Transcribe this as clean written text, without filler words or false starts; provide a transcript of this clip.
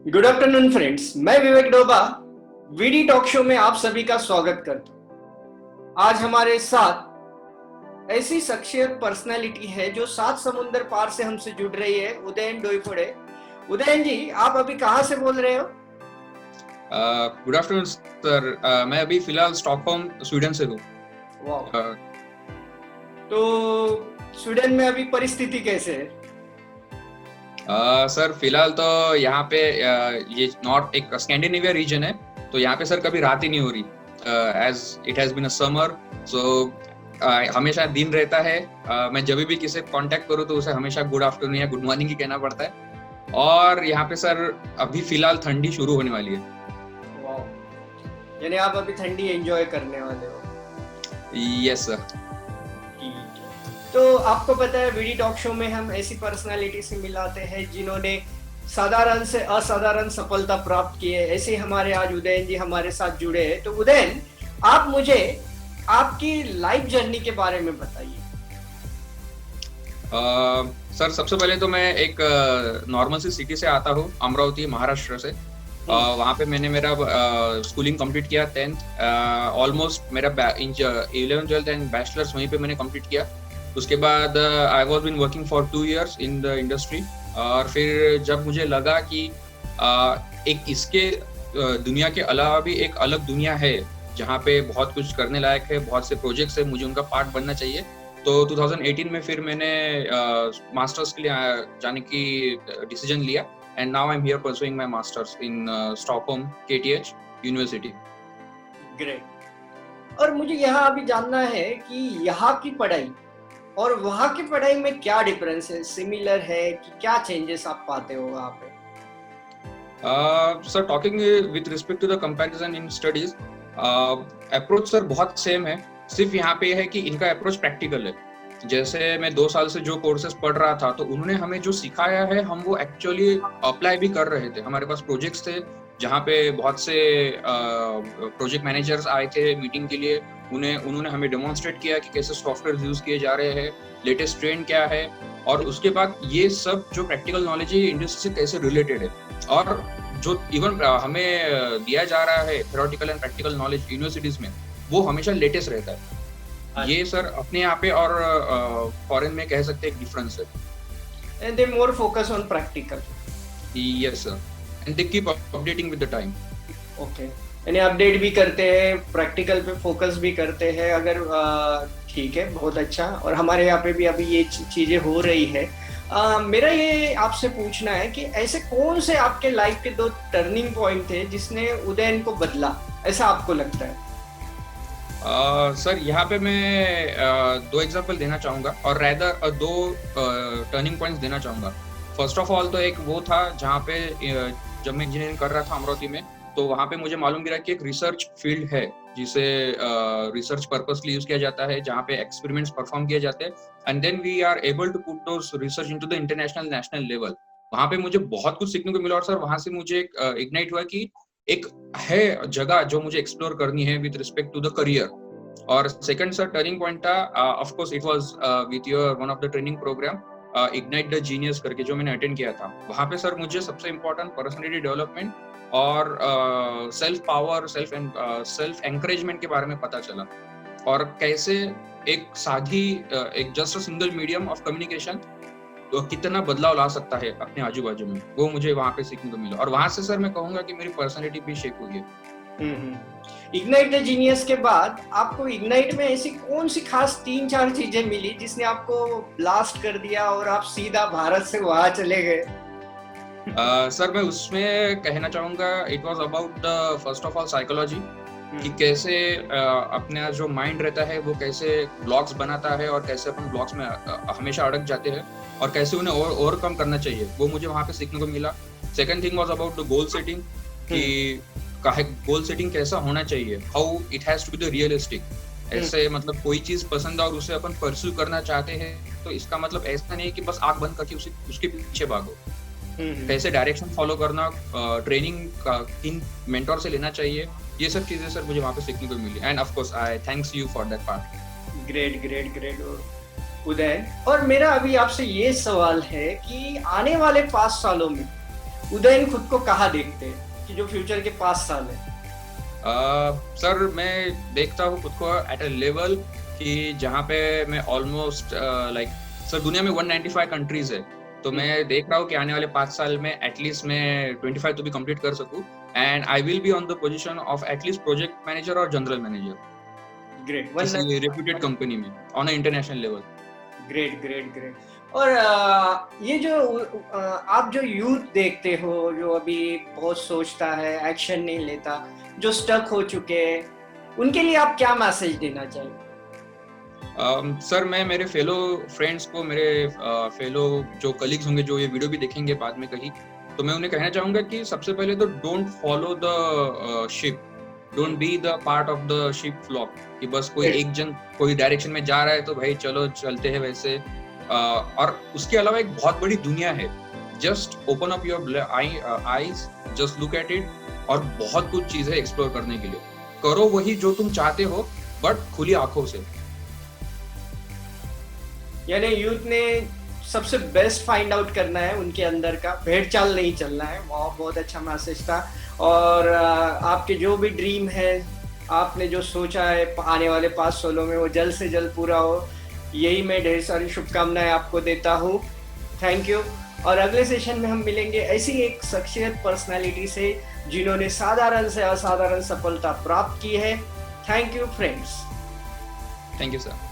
Good afternoon friends, मैं विवेक डोबा VD talk show में आप सभी का स्वागत करता हूँ। आज हमारे साथ ऐसी शख्सियत पर्सनालिटी है जो 7 समुंदर पार से हमसे जुड़ रही है, उदयन डोईफोड़े। उदयन जी, आप अभी कहाँ से बोल रहे हो? Good afternoon sir. मैं अभी फिलहाल स्टॉकहोम स्वीडन से हूँ। वाह। तो स्वीडन में अभी परिस्थिति कैसे है? सर फिलहाल तो यहाँ पे ये नॉर्थ एक स्कैंडिनेविया रीजन है, तो यहाँ पे सर कभी रात ही नहीं हो रही। As it has been a summer, so हमेशा दिन रहता है। मैं जब भी किसी कांटेक्ट करूँ तो उसे हमेशा गुड आफ्टरनून या गुड मॉर्निंग ही कहना पड़ता है। और यहाँ पे सर अभी फिलहाल ठंडी शुरू होने वाली है। वाह, यानी आप अभी ठंडी एंजॉय करने वाले हो? Yes sir. तो आपको पता है वीडी टॉक शो में हम ऐसी पर्सनालिटी से मिलाते हैं जिन्होंने साधारण से असाधारण सफलता प्राप्त की है। ऐसे हमारे आज उदयन जी हमारे साथ जुड़े हैं। तो उदयन, आप मुझे आपकी लाइफ जर्नी के बारे में बताइए। सर सबसे पहले तो मैं एक नॉर्मल सी सिटी से आता हूँ, अमरावती महाराष्ट्र से। वहाँ पे मैंने मेरा स्कूलिंग कंप्लीट किया, 10th ऑलमोस्ट मेरा 11th 12th एंड बैचलर्स वहीं पे मैंने कंप्लीट किया। उसके बाद I was been working for 2 years in the industry. और फिर जब मुझे लगा कि एक इसके दुनिया के अलावा भी एक अलग दुनिया है जहाँ पे बहुत कुछ करने लायक है, बहुत से प्रोजेक्ट्स है, मुझे उनका पार्ट बनना चाहिए। तो 2018 में फिर मैंने मास्टर्स के लिए जाने की डिसीजन लिया। And now I'm here pursuing my masters in Stockholm KTH University. Great. और मुझे यहाँ अभी जानना है कि यहाँ की पढ़ाई और वहाँ की पढ़ाई में क्या डिफरेंस है, सिमिलर है कि क्या चेंजेस आप पाते हो वहाँ पे? Sir talking with respect to the comparison in studies, approach sir बहुत सेम है। सिर्फ यहाँ पे है कि इनका अप्रोच प्रैक्टिकल है। जैसे मैं 2 साल से जो कोर्सेज पढ़ रहा था, तो उन्होंने हमें जो सिखाया है हम वो एक्चुअली अप्लाई भी कर रहे थे। हमारे पास प्रोजेक्ट्स थे जहाँ पे बहुत से प्रोजेक्ट मैनेजर्स आए थे मीटिंग के लिए। उन्होंने हमें डेमोन्स्ट्रेट किया कि कैसे सॉफ्टवेयर यूज किए जा रहे हैं, लेटेस्ट ट्रेंड क्या है, और उसके बाद ये सब जो प्रैक्टिकल नॉलेज है इंडस्ट्री से कैसे रिलेटेड है। और जो इवन हमें दिया जा रहा है theoretical and practical knowledge universities में, वो हमेशा लेटेस्ट रहता है। ये सर अपने यहाँ पे और फॉरेन में कह सकते हैं एक डिफरेंस है। And they more focus on practical. Yes sir, and they keep updating with the time. Okay, यानी अपडेट भी करते हैं, प्रैक्टिकल पे फोकस भी करते हैं। अगर ठीक है, बहुत अच्छा। और हमारे यहाँ पे भी अभी ये चीजें हो रही है। मेरा ये आपसे पूछना है कि ऐसे कौन से आपके लाइफ के 2 टर्निंग पॉइंट थे जिसने उदयन को बदला, ऐसा आपको लगता है? सर यहाँ पे मैं 2 एग्जांपल देना चाहूँगा, और रैदर 2 टर्निंग पॉइंट्स देना चाहूँगा। फर्स्ट ऑफ ऑल तो एक वो था जहाँ पे जब मैं इंजीनियरिंग कर रहा था अमरावती में, तो वहाँ पे मुझे मालूम गिरा कि एक रिसर्च फील्ड है जिसे रिसर्च पर्पसली यूज किया जाता है, जहाँ पे एक्सपेरिमेंट्स परफॉर्म किए जाते हैं, and then we are able to put those research into the international national level. वहाँ पे मुझे बहुत कुछ सीखने को मिला, और सर वहाँ से मुझे इग्नाइट हुआ कि एक है जगह जो मुझे एक्सप्लोर करनी है with respect to the career. और सेकंड सर टर्निंग पॉइंट था, of course it was with your one of the training program ignite the genius करके, जो मैंने अटेंड किया था। वहाँ पे सर मुझे सबसे इम्पोर्टेंट पर्सनैलिटी डेवलपमेंट और सेल्फ पावर, सेल्फ एनकरेजमेंट के बारे में पता चला, और कैसे एक साधी एक just a single medium of communication तो कितना बदलाव ला सकता है अपने आजू बाजू में, वो मुझे वहाँ पे सीखने को मिला। और वहाँ से सर मैं कहूँगा कि मेरी पर्सनैलिटी भी शेप हुई है। इग्नाइट द जीनियस के बाद आपको इग्नाइट में ऐसी कौन सी खास 3-4 चीजें मिली जिसने आपको ब्लास्ट कर दिया और आप सीधा भारत से वहां चले गए? सर मैं उसमें कहना चाहूँगा, it was about the first of all psychology, कि कैसे अपना जो माइंड रहता है वो कैसे ब्लॉक्स बनाता है, और कैसे अपन ब्लॉक्स में हमेशा अड़क जाते हैं, और कैसे उन्हें ओवरकम करना चाहिए, वो मुझे वहाँ पे सीखने को मिला। Second thing was about the goal setting, कि गोल सेटिंग कैसा होना चाहिए, how it has to be the realistic. ऐसे मतलब कोई चीज पसंद है और उसे अपन परस्यू करना चाहते हैं, तो इसका मतलब ऐसा नहीं है कि बस आंख बंद करके उसके पीछे भागो। कैसे डायरेक्शन फॉलो करना, ट्रेनिंग किन मेंटोर से लेना चाहिए, ये सब चीजें सर मुझे वहाँ पे सीखने को मिली। And of course I thanks you for that part. Great great great Uday. और मेरा अभी आपसे ये सवाल है कि आने वाले 5 सालों में उदयन खुद को कहाँ देखते हैं कि जो फ्यूचर के 5 साल है? सर मैं देखता हूँ खुद को एट अ लेवल कि जहाँ पे मैं ऑलमोस्ट लाइक सर दुनिया में 195 कंट्रीज है, तो मैं देख रहा हूँ कि आने वाले 5 साल में एटलीस्ट मैं 25 तो भी कंप्लीट कर सकूँ, and I will be on the position of at least project manager और जनरल मैनेजर ग्रेट। किसी रेप्यूटेड कंपनी में on a international level. Great great great. और ये जो आप जो यूथ देखते हो जो अभी बहुत सोचता है, एक्शन नहीं लेता, जो स्टक हो चुके हैं, उनके लिए आप क्या मैसेज देना चाहिए? सर मैं मेरे फेलो फ्रेंड्स को, मेरे फेलो जो कलीग्स होंगे जो ये वीडियो भी देखेंगे बाद में कहीं, तो मैं उन्हें कहना चाहूंगा कि सबसे पहले तो don't follow the ship, don't be the part of the ship flock, कि बस कोई एक जन कोई डायरेक्शन में जा रहा है तो भाई चलो चलते हैं वैसे। और उसके अलावा एक बहुत बड़ी दुनिया है, just open up your eyes, just look at it, और बहुत कुछ चीजें एक्सप्लोर करने के लिए। करो वही जो तुम चाहते हो, बट खुली आंखों से। यानी यूथ ने सबसे बेस्ट फाइंड आउट करना है उनके अंदर का, भेड़ चाल नहीं चलना है। बहुत अच्छा मैसेज था। और आपके जो भी ड्रीम है, आपने जो सोचा है आने वाले 5 सालों में, वो जल्द से जल्द पूरा हो, यही मैं ढेर सारी शुभकामनाएं आपको देता हूँ। Thank you. और अगले सेशन में हम मिलेंगे ऐसी एक शख्सियत, पर्सनालिटी से जिन्होंने साधारण से असाधारण सफलता प्राप्त की है। Thank you friends. Thank you sir.